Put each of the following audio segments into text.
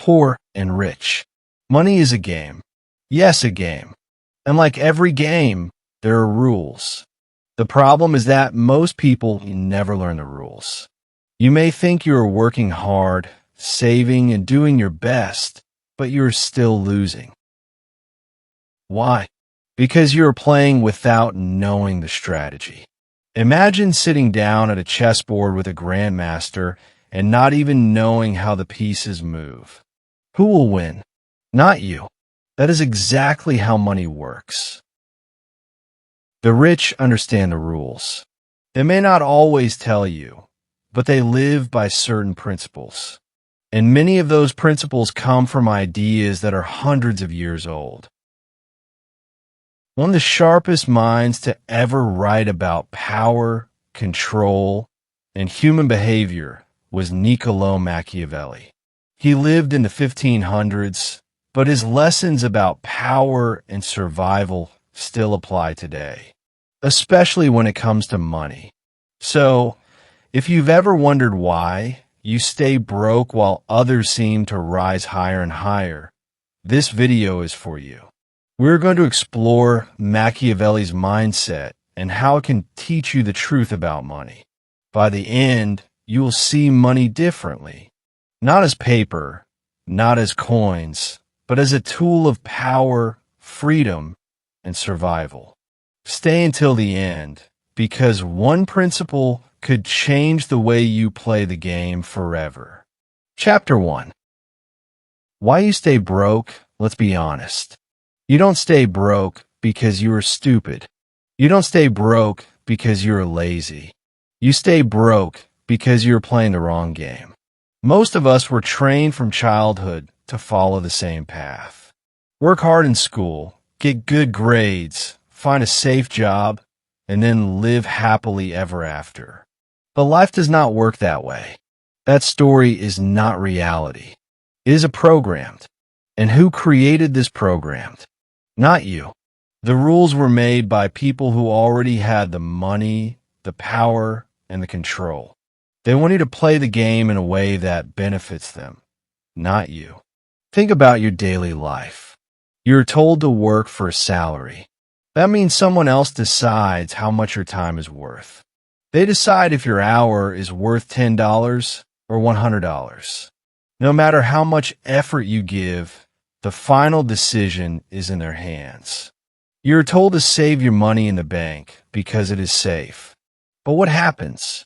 poor and rich. Money is a game. Yes, a game. And like every game, there are rules. The problem is that most people never learn the rules. You may think you are working hard, saving, and doing your best, but you're still losing. Why? Because you're playing without knowing the strategy. Imagine sitting down at a chessboard with a grandmaster and not even knowing how the pieces move. Who will win? Not you. That is exactly how money works. The rich understand the rules. They may not always tell you, but they live by certain principles. And many of those principles come from ideas that are hundreds of years old. One of the sharpest minds to ever write about power, control, and human behavior was Niccolò Machiavelli. He lived in the 1500s, but his lessons about power and survival still apply today, especially when it comes to money. So, if you've ever wondered why you stay broke while others seem to rise higher and higher, this video is for you. We're going to explore Machiavelli's mindset and how it can teach you the truth about money. By the end, you will see money differently, not as paper, not as coins, but as a tool of power, freedom, and survival. Stay until the end, because one principle could change the way you play the game forever. Chapter 1. Why you stay broke? Let's be honest. You don't stay broke because you are stupid. You don't stay broke because you're lazy. You stay broke because you're playing the wrong game. Most of us were trained from childhood to follow the same path. Work hard in school, get good grades, find a safe job, and then live happily ever after. But life does not work that way. That story is not reality. It is a programmed. And who created this programmed? Not you. The rules were made by people who already had the money, the power, and the control. They want you to play the game in a way that benefits them, not you. Think about your daily life. You're told to work for a salary. That means someone else decides how much your time is worth. They decide if your hour is worth $10 or $100. No matter how much effort you give, the final decision is in their hands. You're told to save your money in the bank because it is safe. But what happens?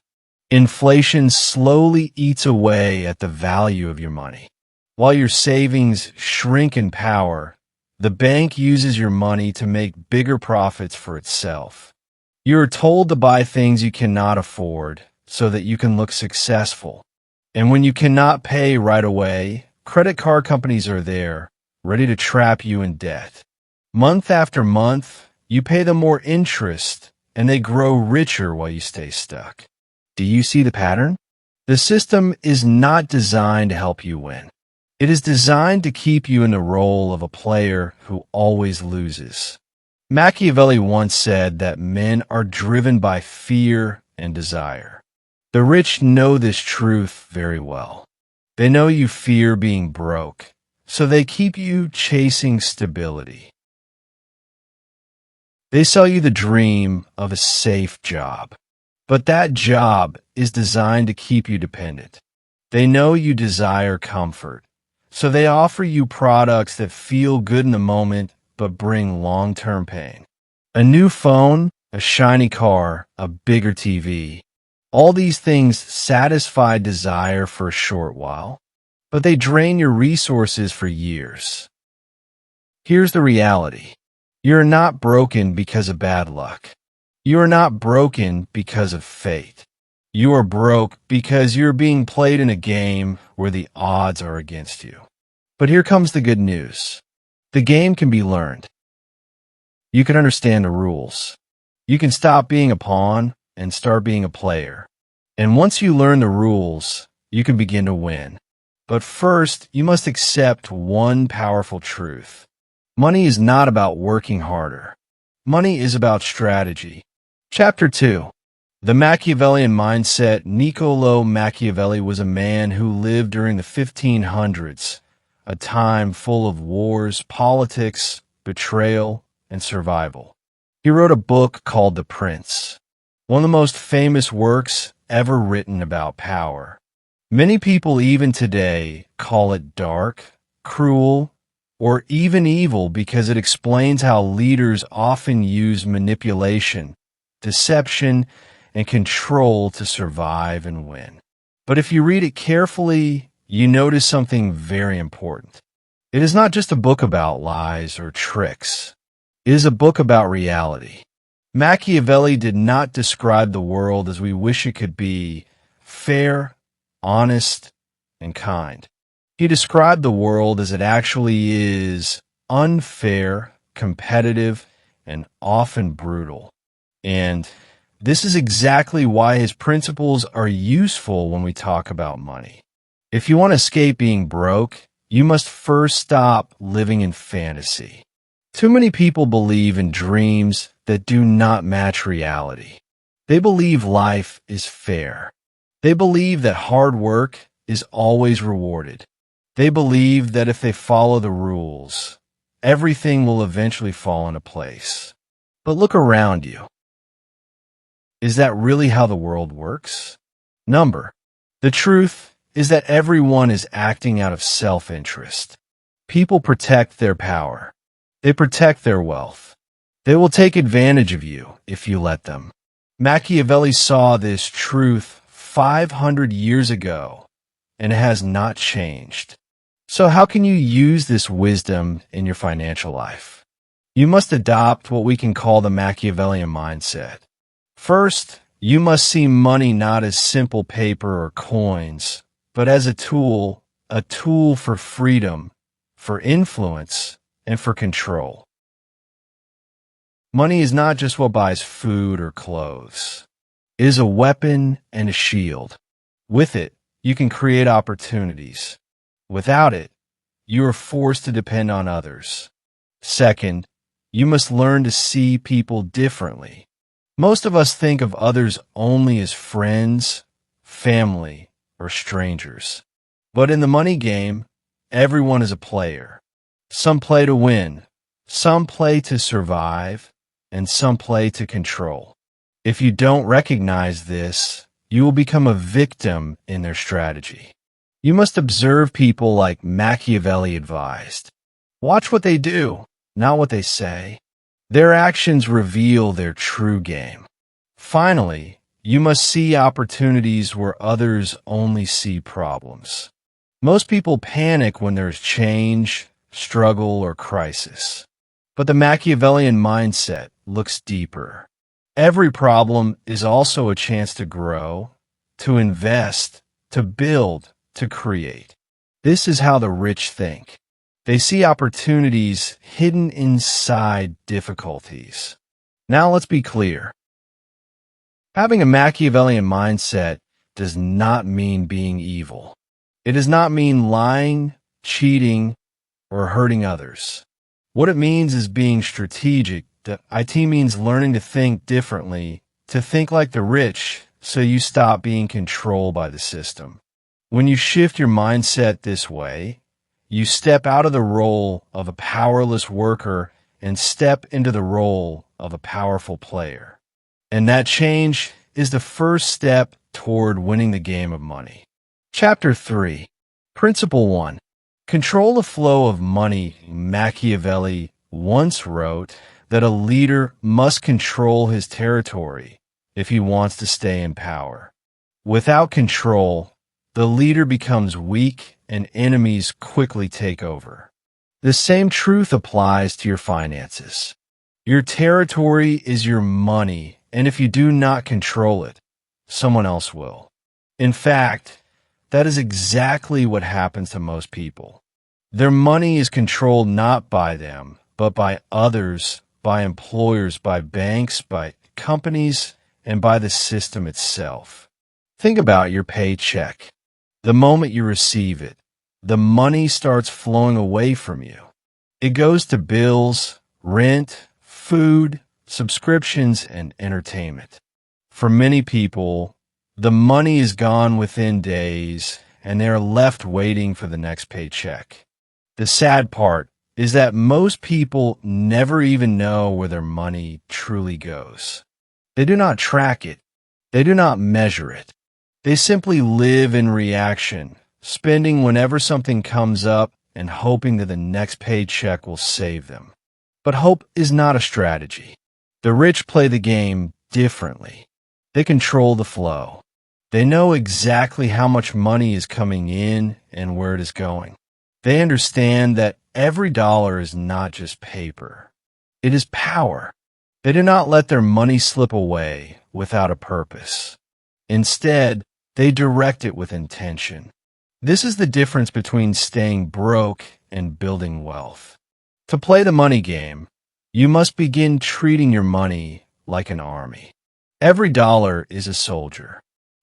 Inflation slowly eats away at the value of your money. While your savings shrink in power, the bank uses your money to make bigger profits for itself. You are told to buy things you cannot afford so that you can look successful. And when you cannot pay right away, credit card companies are there, ready to trap you in debt. Month after month, you pay them more interest, and they grow richer while you stay stuck. Do you see the pattern? The system is not designed to help you win. It is designed to keep you in the role of a player who always loses. Machiavelli once said that men are driven by fear and desire. The rich know this truth very well. They know you fear being broke, so they keep you chasing stability. They sell you the dream of a safe job, but that job is designed to keep you dependent. They know you desire comfort, so they offer you products that feel good in the moment but bring long-term pain. A new phone, a shiny car, a bigger TV. All these things satisfy desire for a short while, but they drain your resources for years. Here's the reality. You're not broken because of bad luck. You are not broken because of fate. You are broke because you're being played in a game where the odds are against you. But here comes the good news. The game can be learned. You can understand the rules. You can stop being a pawn and start being a player. And once you learn the rules, you can begin to win. But first, you must accept one powerful truth. Money is not about working harder. Money is about strategy. Chapter 2. The Machiavellian Mindset. Niccolò Machiavelli was a man who lived during the 1500s, a time full of wars, politics, betrayal, and survival. He wrote a book called The Prince, one of the most famous works ever written about power. Many people even today call it dark, cruel, or even evil because it explains how leaders often use manipulation, deception, and control to survive and win. But if you read it carefully, you notice something very important. It is not just a book about lies or tricks. It is a book about reality. Machiavelli did not describe the world as we wish it could be, fair, honest, and kind. He described the world as it actually is, unfair, competitive, and often brutal. And this is exactly why his principles are useful when we talk about money. If you want to escape being broke, you must first stop living in fantasy. Too many people believe in dreams that do not match reality. They believe life is fair. They believe that hard work is always rewarded. They believe that if they follow the rules, everything will eventually fall into place. But look around you. Is that really how the world works? The truth is that everyone is acting out of self-interest. People protect their power. They protect their wealth. They will take advantage of you if you let them. Machiavelli saw this truth 500 years ago, and it has not changed. So how can you use this wisdom in your financial life? You must adopt what we can call the Machiavellian mindset. First, you must see money not as simple paper or coins, but as a tool for freedom, for influence, and for control. Money is not just what buys food or clothes. It is a weapon and a shield. With it, you can create opportunities. Without it, you are forced to depend on others. Second, you must learn to see people differently. Most of us think of others only as friends, family, or strangers. But in the money game, everyone is a player. Some play to win, some play to survive, and some play to control. If you don't recognize this, you will become a victim in their strategy. You must observe people like Machiavelli advised. Watch what they do, not what they say. Their actions reveal their true game. Finally, you must see opportunities where others only see problems. Most people panic when there's change, struggle, or crisis. But the Machiavellian mindset looks deeper. Every problem is also a chance to grow, to invest, to build, to create. This is how the rich think. They see opportunities hidden inside difficulties. Now let's be clear. Having a Machiavellian mindset does not mean being evil. It does not mean lying, cheating, or hurting others. What it means is being strategic. IT means learning to think differently, to think like the rich, so you stop being controlled by the system. When you shift your mindset this way, you step out of the role of a powerless worker and step into the role of a powerful player. And that change is the first step toward winning the game of money. Chapter 3. Principle 1. Control the flow of money. Machiavelli once wrote that a leader must control his territory if he wants to stay in power. Without control, the leader becomes weak and enemies quickly take over. The same truth applies to your finances. Your territory is your money, and if you do not control it, someone else will. In fact, that is exactly what happens to most people. Their money is controlled not by them, but by others, by employers, by banks, by companies, and by the system itself. Think about your paycheck. The moment you receive it, the money starts flowing away from you. It goes to bills, rent, food, subscriptions, and entertainment. For many people, the money is gone within days, and they are left waiting for the next paycheck. The sad part is that most people never even know where their money truly goes. They do not track it. They do not measure it. They simply live in reaction, spending whenever something comes up and hoping that the next paycheck will save them. But hope is not a strategy. The rich play the game differently. They control the flow. They know exactly how much money is coming in and where it is going. They understand that every dollar is not just paper. It is power. They do not let their money slip away without a purpose. Instead, they direct it with intention. This is the difference between staying broke and building wealth. To play the money game, you must begin treating your money like an army. Every dollar is a soldier.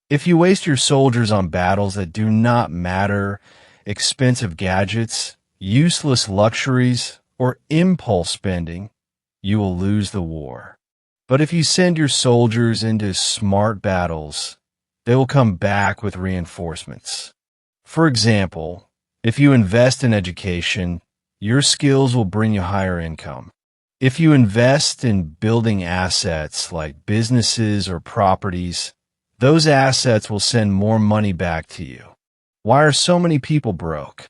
If you waste your soldiers on battles that do not matter, expensive gadgets, useless luxuries, or impulse spending, you will lose the war. But if you send your soldiers into smart battles, they will come back with reinforcements. For example, if you invest in education, your skills will bring you higher income. If you invest in building assets like businesses or properties, those assets will send more money back to you. Why are so many people broke?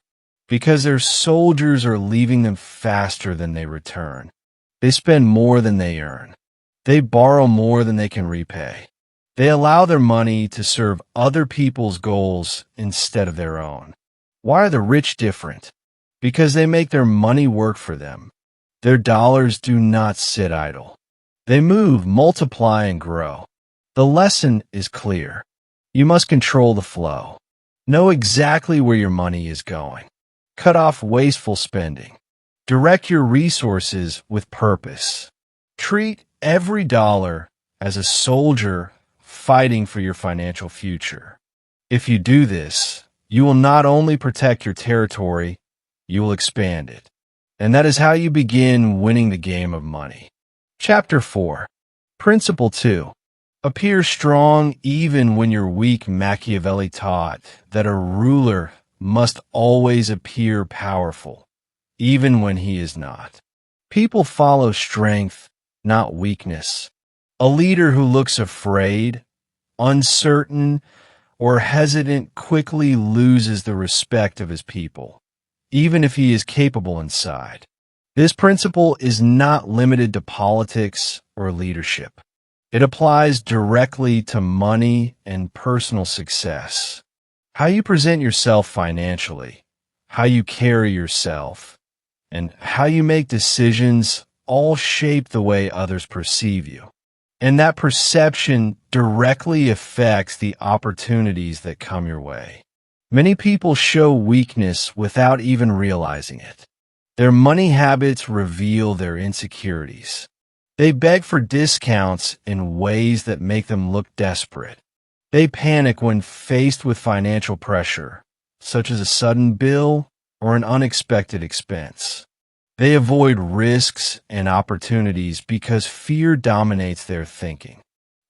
Because their soldiers are leaving them faster than they return. They spend more than they earn. They borrow more than they can repay. They allow their money to serve other people's goals instead of their own. Why are the rich different? Because they make their money work for them. Their dollars do not sit idle. They move, multiply, and grow. The lesson is clear. You must control the flow. Know exactly where your money is going. Cut off wasteful spending. Direct your resources with purpose. Treat every dollar as a soldier fighting for your financial future. If you do this, you will not only protect your territory, you will expand it. And that is how you begin winning the game of money. Chapter 4. Principle 2. Appear strong even when you're weak. Machiavelli taught that a ruler must always appear powerful, even when he is not. People follow strength, not weakness. A leader who looks afraid, uncertain, or hesitant quickly loses the respect of his people, even if he is capable inside. This principle is not limited to politics or leadership. It applies directly to money and personal success. How you present yourself financially, how you carry yourself, and how you make decisions all shape the way others perceive you. And that perception directly affects the opportunities that come your way. Many people show weakness without even realizing it. Their money habits reveal their insecurities. They beg for discounts in ways that make them look desperate. They panic when faced with financial pressure, such as a sudden bill or an unexpected expense. They avoid risks and opportunities because fear dominates their thinking.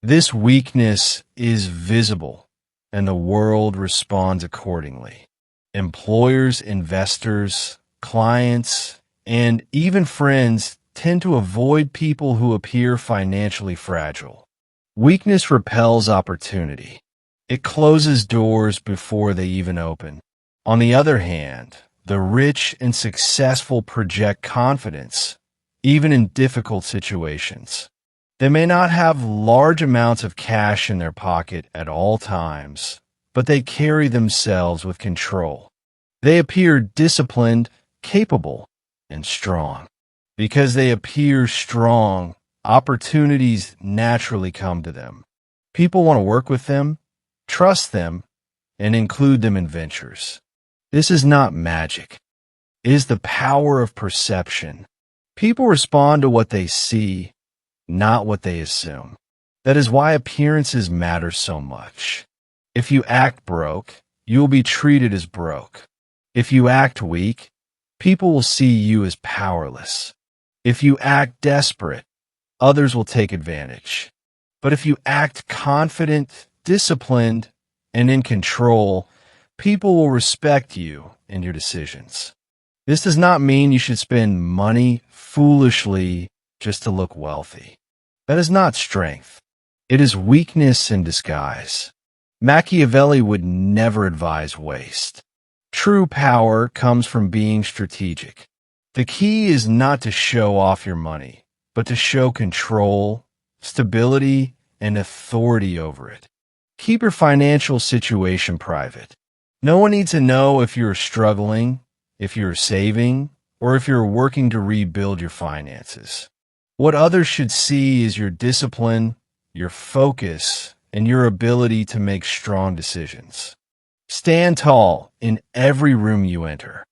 This weakness is visible, and the world responds accordingly. Employers, investors, clients, and even friends tend to avoid people who appear financially fragile. Weakness repels opportunity. It closes doors before they even open. On the other hand, the rich and successful project confidence, even in difficult situations. They may not have large amounts of cash in their pocket at all times, but they carry themselves with control. They appear disciplined, capable, and strong. Because they appear strong, opportunities naturally come to them. People want to work with them, trust them, and include them in ventures. This is not magic. It is the power of perception. People respond to what they see, not what they assume. That is why appearances matter so much. If you act broke, you will be treated as broke. If you act weak, people will see you as powerless. If you act desperate, others will take advantage. But if you act confident, disciplined, and in control, people will respect you and your decisions. This does not mean you should spend money foolishly just to look wealthy. That is not strength. It is weakness in disguise. Machiavelli would never advise waste. True power comes from being strategic. The key is not to show off your money, but to show control, stability, and authority over it. Keep your financial situation private. No one needs to know if you're struggling, if you're saving, or if you're working to rebuild your finances. What others should see is your discipline, your focus, and your ability to make strong decisions. Stand tall in every room you enter.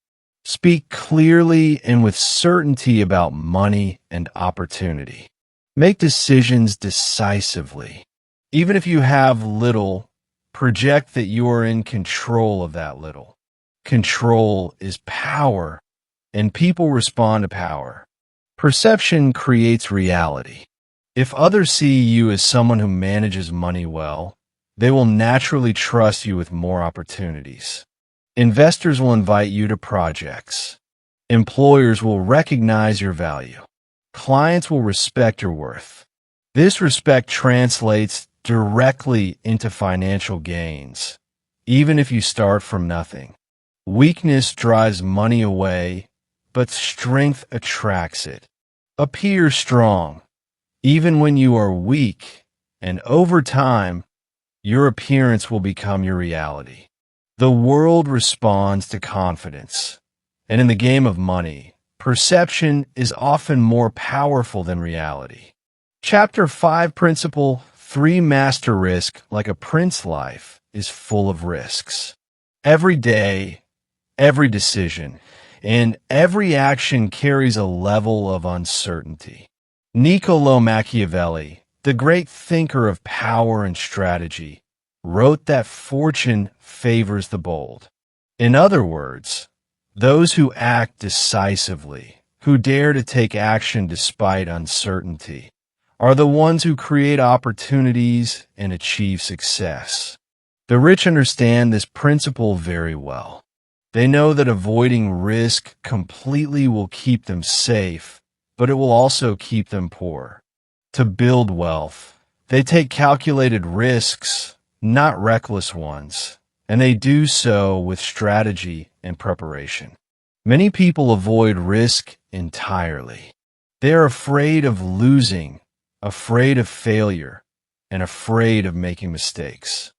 Speak clearly and with certainty about money and opportunity. Make decisions decisively. Even if you have little, project that you are in control of that little. Control is power, and people respond to power. Perception creates reality. If others see you as someone who manages money well, they will naturally trust you with more opportunities. Investors will invite you to projects. Employers will recognize your value. Clients will respect your worth. This respect translates directly into financial gains, even if you start from nothing. Weakness drives money away, but strength attracts it. Appear strong, even when you are weak, and over time, your appearance will become your reality. The world responds to confidence, and in the game of money, perception is often more powerful than reality. Chapter 5 Principle 3 Master Risk Like a Prince Life is full of risks. Every day, every decision, and every action carries a level of uncertainty. Niccolò Machiavelli, the great thinker of power and strategy, wrote that fortune favors the bold. In other words, those who act decisively, who dare to take action despite uncertainty, are the ones who create opportunities and achieve success. The rich understand this principle very well. They know that avoiding risk completely will keep them safe, but it will also keep them poor. To build wealth, they take calculated risks, not reckless ones, and they do so with strategy and preparation. Many people avoid risk entirely. They are afraid of losing, afraid of failure, and afraid of making mistakes.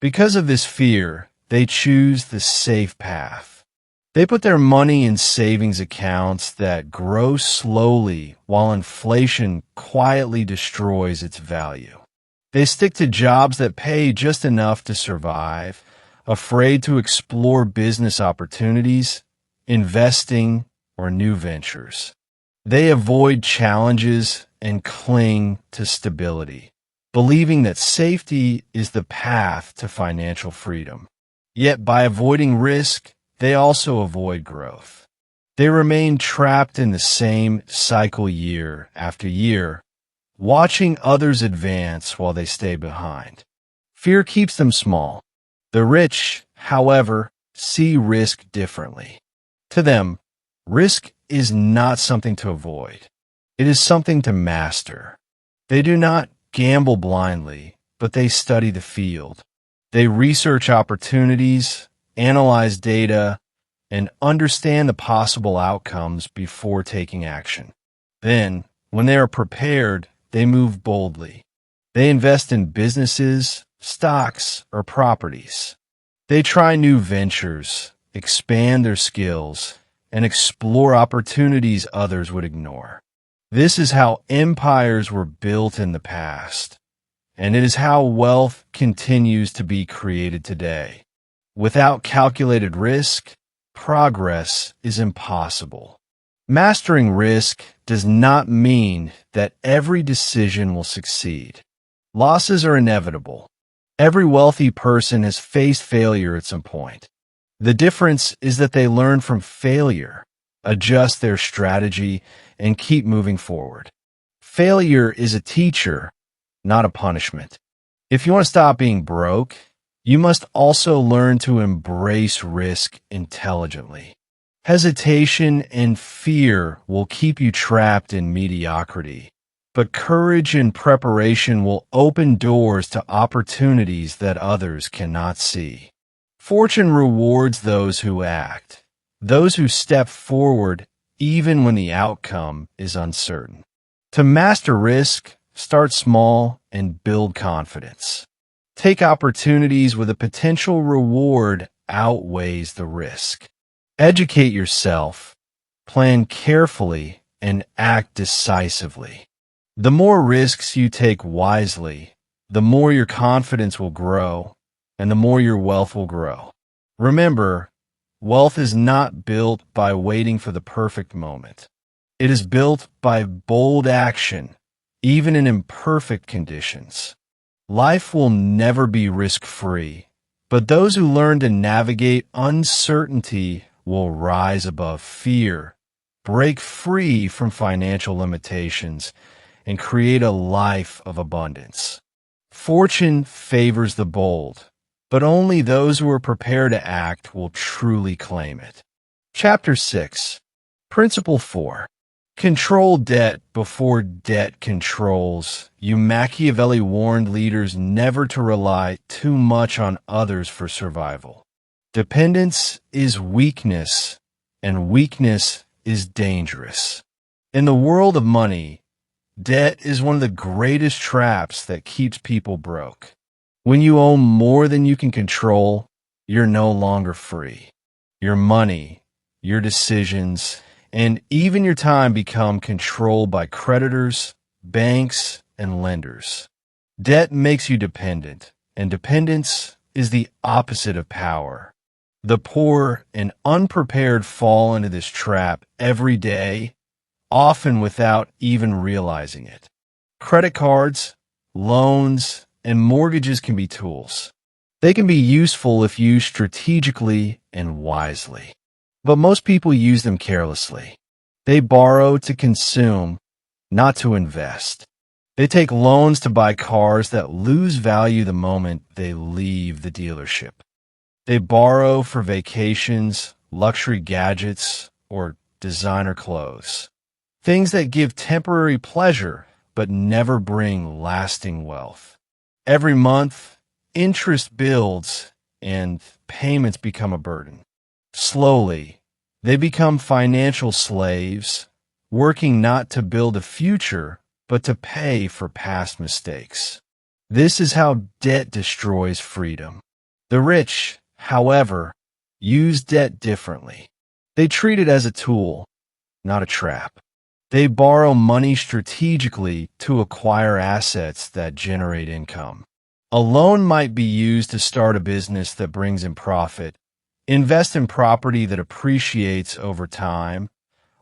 Because of this fear, they choose the safe path. They put their money in savings accounts that grow slowly while inflation quietly destroys its value. They stick to jobs that pay just enough to survive, afraid to explore business opportunities, investing, or new ventures. They avoid challenges and cling to stability, believing that safety is the path to financial freedom. Yet by avoiding risk, they also avoid growth. They remain trapped in the same cycle year after year, watching others advance while they stay behind. Fear keeps them small. The rich, however, see risk differently. To them, risk is not something to avoid. It is something to master. They do not gamble blindly, but they study the field. They research opportunities, analyze data, and understand the possible outcomes before taking action. Then, when they are prepared, they move boldly. They invest in businesses, stocks, or properties. They try new ventures, expand their skills, and explore opportunities others would ignore. This is how empires were built in the past, and it is how wealth continues to be created today. Without calculated risk, progress is impossible. Mastering risk does not mean that every decision will succeed. Losses are inevitable. Every wealthy person has faced failure at some point. The difference is that they learn from failure, adjust their strategy, and keep moving forward. Failure is a teacher, not a punishment. If you want to stop being broke, you must also learn to embrace risk intelligently. Hesitation and fear will keep you trapped in mediocrity, but courage and preparation will open doors to opportunities that others cannot see. Fortune rewards those who act, those who step forward even when the outcome is uncertain. To master risk, start small and build confidence. Take opportunities where the potential reward outweighs the risk. Educate yourself, plan carefully, and act decisively. The more risks you take wisely, the more your confidence will grow, and the more your wealth will grow. Remember, wealth is not built by waiting for the perfect moment. It is built by bold action, even in imperfect conditions. Life will never be risk-free, but those who learn to navigate uncertainty will rise above fear, break free from financial limitations, and create a life of abundance. Fortune favors the bold, but only those who are prepared to act will truly claim it. Chapter 6. Principle 4. Control debt before debt controls you. Machiavelli warned leaders never to rely too much on others for survival. Dependence is weakness, and weakness is dangerous. In the world of money, debt is one of the greatest traps that keeps people broke. When you owe more than you can control, you're no longer free. Your money, your decisions, and even your time become controlled by creditors, banks, and lenders. Debt makes you dependent, and dependence is the opposite of power. The poor and unprepared fall into this trap every day, often without even realizing it. Credit cards, loans, and mortgages can be tools. They can be useful if used strategically and wisely. But most people use them carelessly. They borrow to consume, not to invest. They take loans to buy cars that lose value the moment they leave the dealership. They borrow for vacations, luxury gadgets, or designer clothes. Things that give temporary pleasure but never bring lasting wealth. Every month, interest builds and payments become a burden. Slowly, they become financial slaves, working not to build a future, but to pay for past mistakes. This is how debt destroys freedom. The rich, however, use debt differently. They treat it as a tool, not a trap. They borrow money strategically to acquire assets that generate income. A loan might be used to start a business that brings in profit, invest in property that appreciates over time,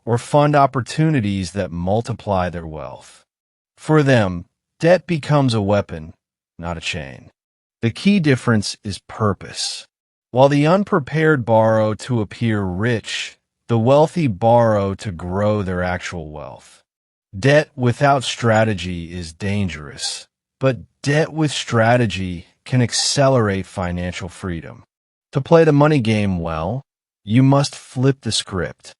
or fund opportunities that multiply their wealth. For them, debt becomes a weapon, not a chain. The key difference is purpose. While the unprepared borrow to appear rich, the wealthy borrow to grow their actual wealth. Debt without strategy is dangerous, but debt with strategy can accelerate financial freedom. To play the money game well, you must flip the script.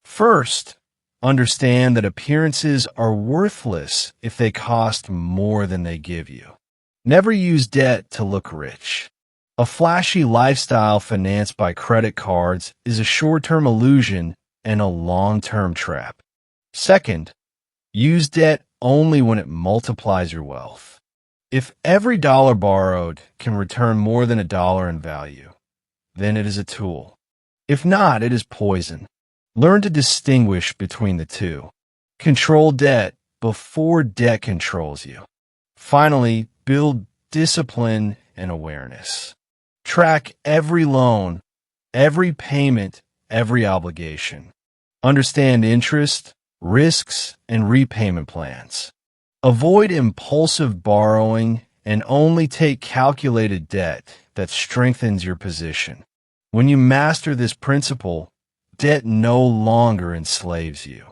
First, understand that appearances are worthless if they cost more than they give you. Never use debt to look rich. A flashy lifestyle financed by credit cards is a short-term illusion and a long-term trap. Second, use debt only when it multiplies your wealth. If every dollar borrowed can return more than $1 in value, then it is a tool. If not, it is poison. Learn to distinguish between the two. Control debt before debt controls you. Finally, build discipline and awareness. Track every loan, every payment, every obligation. Understand interest, risks, and repayment plans. Avoid impulsive borrowing and only take calculated debt that strengthens your position. When you master this principle, debt no longer enslaves you.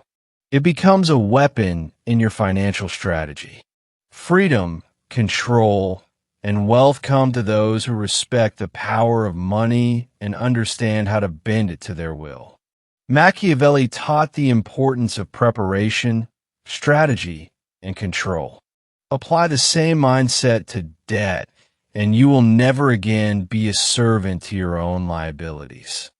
It becomes a weapon in your financial strategy. Freedom, control, and wealth come to those who respect the power of money and understand how to bend it to their will. Machiavelli taught the importance of preparation, strategy, and control. Apply the same mindset to debt, and you will never again be a servant to your own liabilities.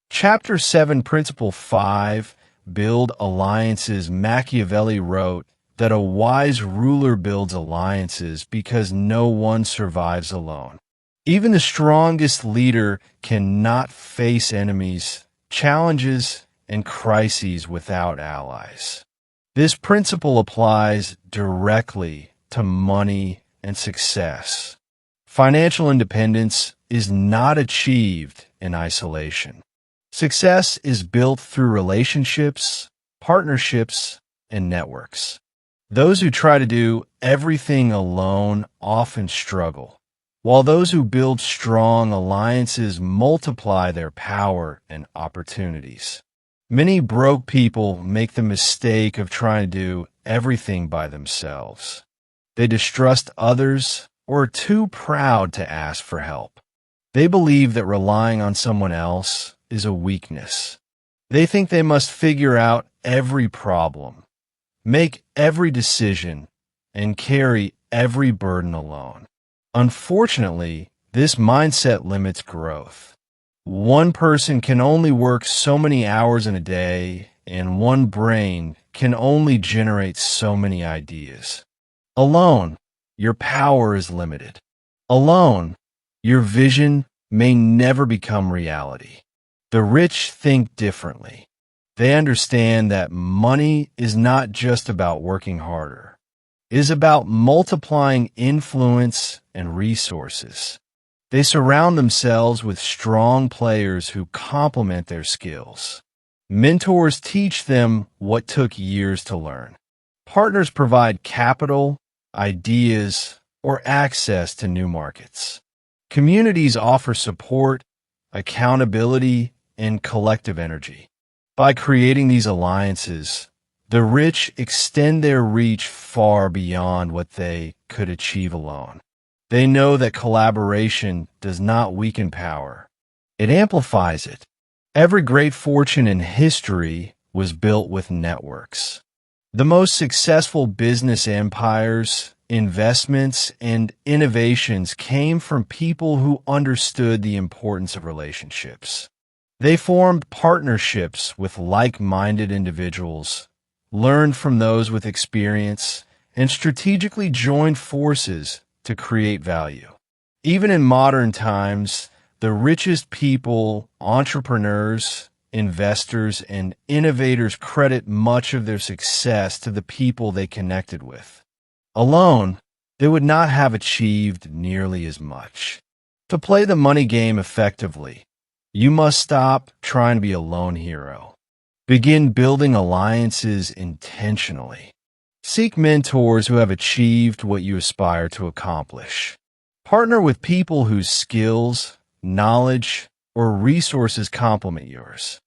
Chapter 7, Principle 5, Build Alliances. Machiavelli wrote that a wise ruler builds alliances because no one survives alone. Even the strongest leader cannot face enemies, challenges, and crises without allies. This principle applies directly to money and success. Financial independence is not achieved in isolation. Success is built through relationships, partnerships, and networks. Those who try to do everything alone often struggle, while those who build strong alliances multiply their power and opportunities. Many broke people make the mistake of trying to do everything by themselves. They distrust others or are too proud to ask for help. They believe that relying on someone else is a weakness. They think they must figure out every problem, make every decision, and carry every burden alone. Unfortunately, this mindset limits growth. One person can only work so many hours in a day, and one brain can only generate so many ideas. Alone, your power is limited. Alone, your vision may never become reality. The rich think differently. They understand that money is not just about working harder. It is about multiplying influence and resources. They surround themselves with strong players who complement their skills. Mentors teach them what took years to learn. Partners provide capital, ideas, or access to new markets. Communities offer support, accountability, and collective energy. By creating these alliances, the rich extend their reach far beyond what they could achieve alone. They know that collaboration does not weaken power. It amplifies it. Every great fortune in history was built with networks. The most successful business empires, investments, and innovations came from people who understood the importance of relationships. They formed partnerships with like-minded individuals, learned from those with experience, and strategically joined forces to create value. Even in modern times, the richest people, entrepreneurs, investors, and innovators credit much of their success to the people they connected with. Alone, they would not have achieved nearly as much. To play the money game effectively, you must stop trying to be a lone hero. Begin building alliances intentionally. Seek mentors who have achieved what you aspire to accomplish. Partner with people whose skills, knowledge, or resources complement yours.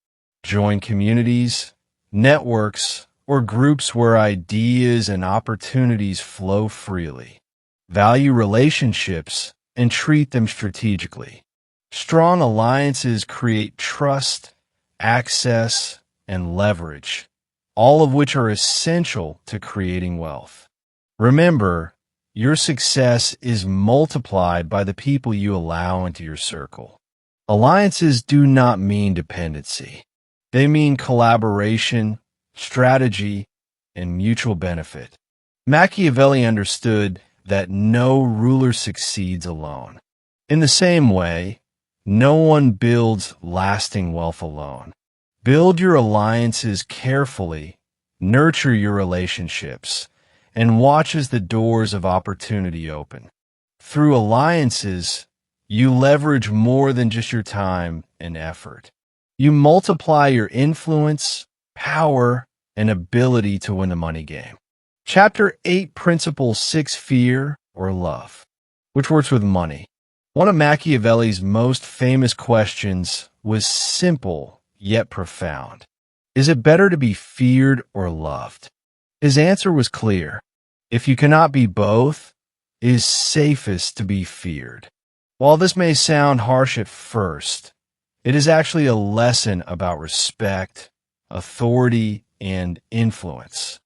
Join communities, networks, or groups where ideas and opportunities flow freely. Value relationships and treat them strategically. Strong alliances create trust, access, and leverage, all of which are essential to creating wealth. Remember, your success is multiplied by the people you allow into your circle. Alliances do not mean dependency. They mean collaboration, strategy, and mutual benefit. Machiavelli understood that no ruler succeeds alone. In the same way, no one builds lasting wealth alone. Build your alliances carefully, nurture your relationships, and watch as the doors of opportunity open. Through alliances, you leverage more than just your time and effort. You multiply your influence, power, and ability to win the money game. Chapter 8, Principle 6, Fear or Love, which works with money. One of Machiavelli's most famous questions was simple yet profound. Is it better to be feared or loved? His answer was clear. If you cannot be both, it is safest to be feared. While this may sound harsh at first, it is actually a lesson about respect, authority, and influence.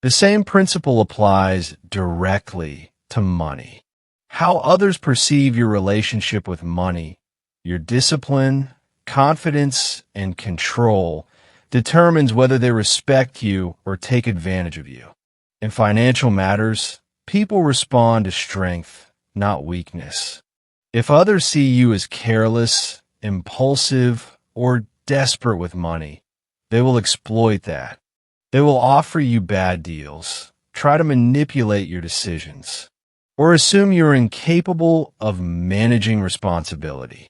The same principle applies directly to money. How others perceive your relationship with money, your discipline, confidence, and control determines whether they respect you or take advantage of you. In financial matters, people respond to strength, not weakness. If others see you as careless, impulsive, or desperate with money, they will exploit that. They will offer you bad deals, try to manipulate your decisions, or assume you're incapable of managing responsibility.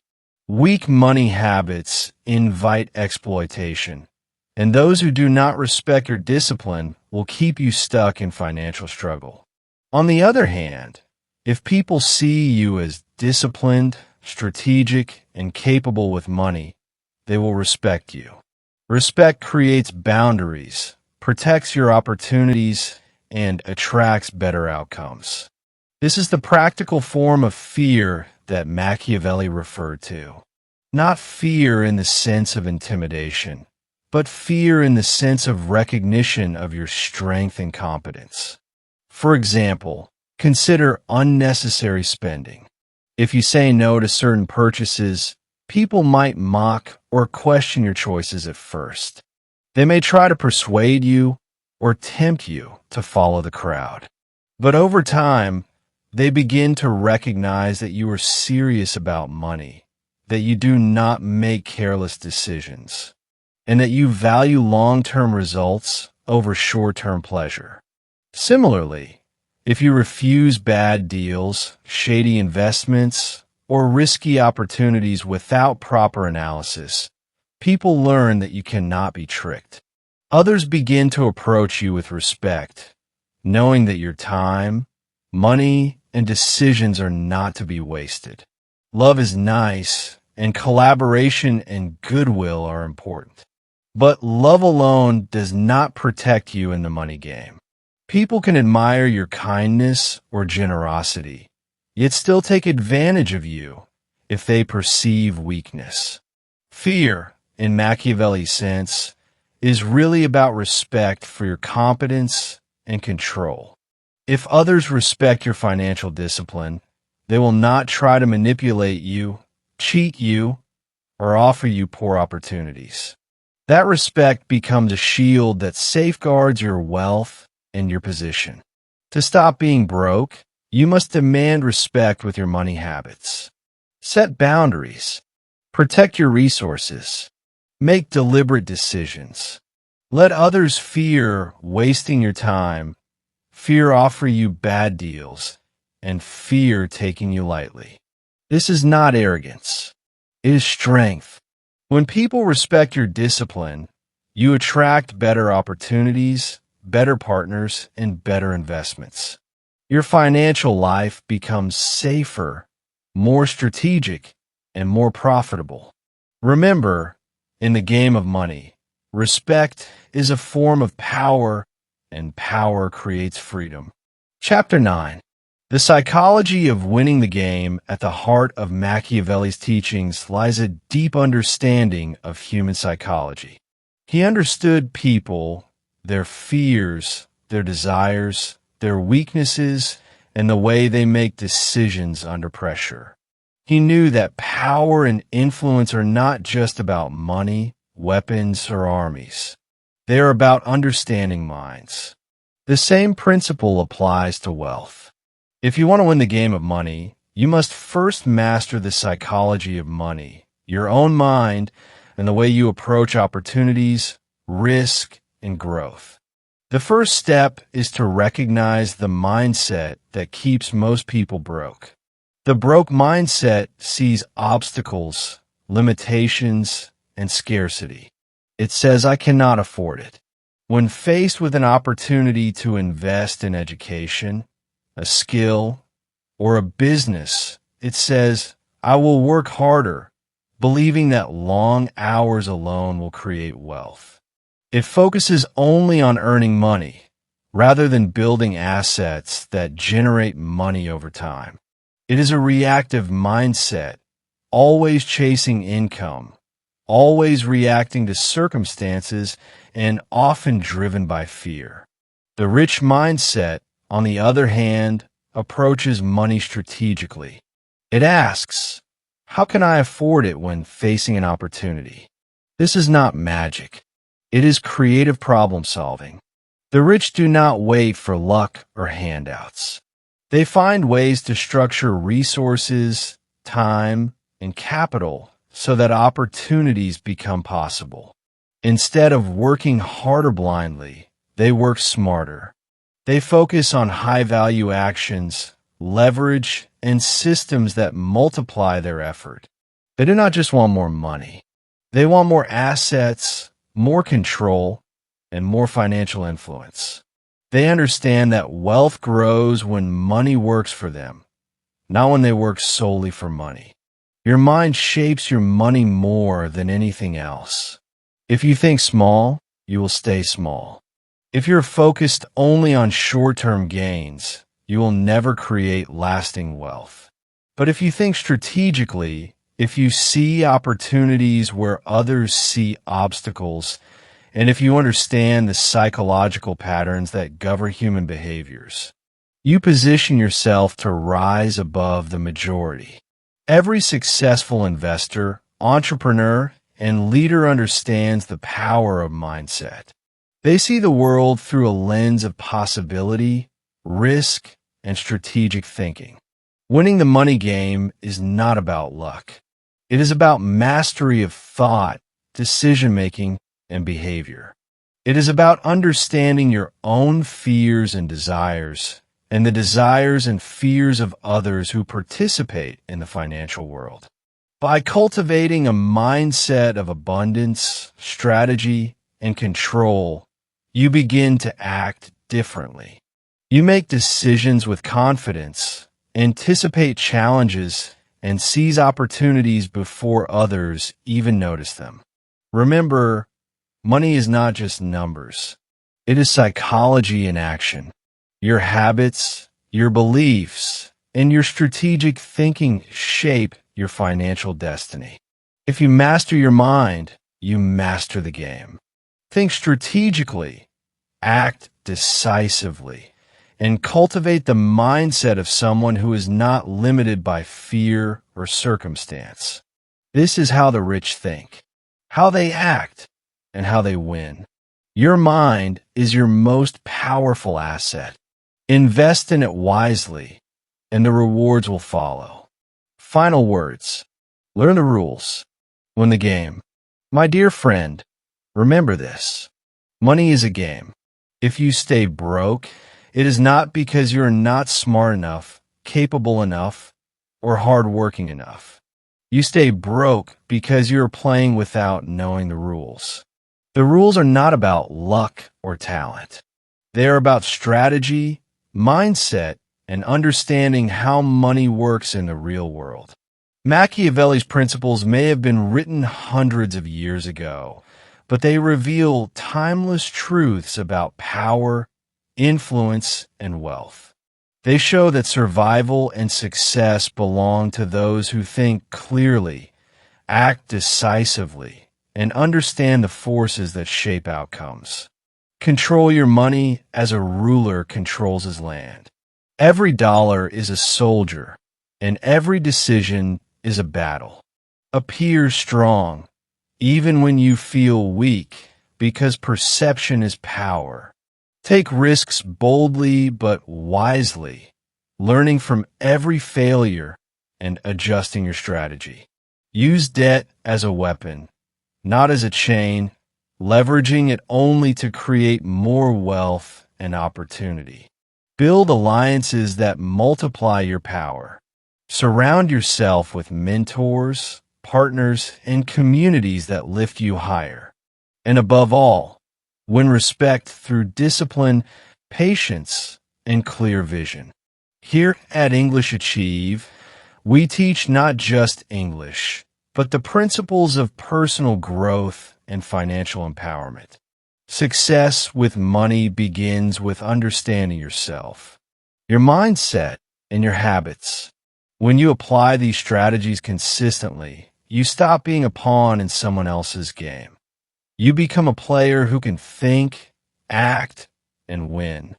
Weak money habits invite exploitation, and those who do not respect your discipline will keep you stuck in financial struggle. On the other hand, if people see you as disciplined, strategic, and capable with money, they will respect you. Respect creates boundaries, protects your opportunities, and attracts better outcomes. This is the practical form of fear that Machiavelli referred to. Not fear in the sense of intimidation, but fear in the sense of recognition of your strength and competence. For example, consider unnecessary spending. If you say no to certain purchases, people might mock or question your choices at first. They may try to persuade you or tempt you to follow the crowd. But over time, they begin to recognize that you are serious about money, that you do not make careless decisions, and that you value long-term results over short-term pleasure. Similarly, if you refuse bad deals, shady investments, or risky opportunities without proper analysis, people learn that you cannot be tricked. Others begin to approach you with respect, knowing that your time, money, and decisions are not to be wasted. Love is nice, and collaboration and goodwill are important. But love alone does not protect you in the money game. People can admire your kindness or generosity, yet still take advantage of you if they perceive weakness. Fear, in Machiavelli's sense, is really about respect for your competence and control. If others respect your financial discipline, they will not try to manipulate you, cheat you, or offer you poor opportunities. That respect becomes a shield that safeguards your wealth and your position. To stop being broke, you must demand respect with your money habits. Set boundaries. Protect your resources. Make deliberate decisions. Let others fear wasting your time, fear offering you bad deals, and fear taking you lightly. This is not arrogance. It is strength. When people respect your discipline, you attract better opportunities, better partners, and better investments. Your financial life becomes safer, more strategic, and more profitable. Remember, in the game of money, respect is a form of power, and power creates freedom. Chapter 9. The psychology of winning the game. At the heart of Machiavelli's teachings lies a deep understanding of human psychology. He understood people, their fears, their desires, their weaknesses, and the way they make decisions under pressure. He knew that power and influence are not just about money, weapons, or armies. They are about understanding minds. The same principle applies to wealth. If you want to win the game of money, you must first master the psychology of money, your own mind, and the way you approach opportunities, risk, and growth. The first step is to recognize the mindset that keeps most people broke. The broke mindset sees obstacles, limitations, and scarcity. It says, "I cannot afford it." When faced with an opportunity to invest in education, a skill, or a business, it says, "I will work harder," believing that long hours alone will create wealth. It focuses only on earning money, rather than building assets that generate money over time. It is a reactive mindset, always chasing income, always reacting to circumstances and often driven by fear. The rich mindset, on the other hand, approaches money strategically. It asks, how can I afford it when facing an opportunity? This is not magic. It is creative problem solving. The rich do not wait for luck or handouts. They find ways to structure resources, time, and capital so that opportunities become possible. Instead of working harder blindly, they work smarter. They focus on high-value actions, leverage, and systems that multiply their effort. They do not just want more money. They want more assets, more control, and more financial influence. They understand that wealth grows when money works for them, not when they work solely for money. Your mind shapes your money more than anything else. If you think small, you will stay small. If you're focused only on short-term gains, you will never create lasting wealth. But if you think strategically, if you see opportunities where others see obstacles, and if you understand the psychological patterns that govern human behaviors, you position yourself to rise above the majority. Every successful investor, entrepreneur, and leader understands the power of mindset. They see the world through a lens of possibility, risk, and strategic thinking. Winning the money game is not about luck. It is about mastery of thought, decision-making, and behavior. It is about understanding your own fears and desires, and the desires and fears of others who participate in the financial world. By cultivating a mindset of abundance, strategy, and control, you begin to act differently. You make decisions with confidence, anticipate challenges, and seize opportunities before others even notice them. Remember, money is not just numbers. It is psychology in action. Your habits, your beliefs, and your strategic thinking shape your financial destiny. If you master your mind, you master the game. Think strategically, act decisively, and cultivate the mindset of someone who is not limited by fear or circumstance. This is how the rich think, how they act, and how they win. Your mind is your most powerful asset. Invest in it wisely, and the rewards will follow. Final words. Learn the rules. Win the game. My dear friend, remember this. Money is a game. If you stay broke, it is not because you're not smart enough, capable enough, or hardworking enough. You stay broke because you're playing without knowing the rules. The rules are not about luck or talent. They are about strategy, mindset, and understanding how money works in the real world. Machiavelli's principles may have been written hundreds of years ago, but they reveal timeless truths about power, influence, and wealth. They show that survival and success belong to those who think clearly, act decisively, and understand the forces that shape outcomes. Control your money as a ruler controls his land. Every dollar is a soldier, and every decision is a battle. Appear strong, even when you feel weak, because perception is power. Take risks boldly but wisely, learning from every failure and adjusting your strategy. Use debt as a weapon, not as a chain, leveraging it only to create more wealth and opportunity. Build alliances that multiply your power. Surround yourself with mentors, partners, and communities that lift you higher. And above all, win respect through discipline, patience, and clear vision. Here at English Achieve, we teach not just English, but the principles of personal growth and financial empowerment. Success with money begins with understanding yourself, your mindset, and your habits. When you apply these strategies consistently, You stop being a pawn in someone else's game. You become a player who can think, act, and win.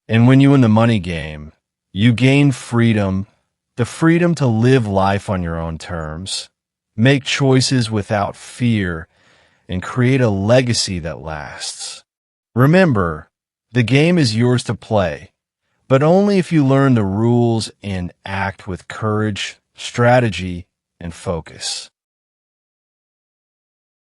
And when you win the money game, you gain freedom, the freedom to live life on your own terms, make choices without fear, and create a legacy that lasts. Remember, the game is yours to play, but only if you learn the rules and act with courage, strategy, and focus.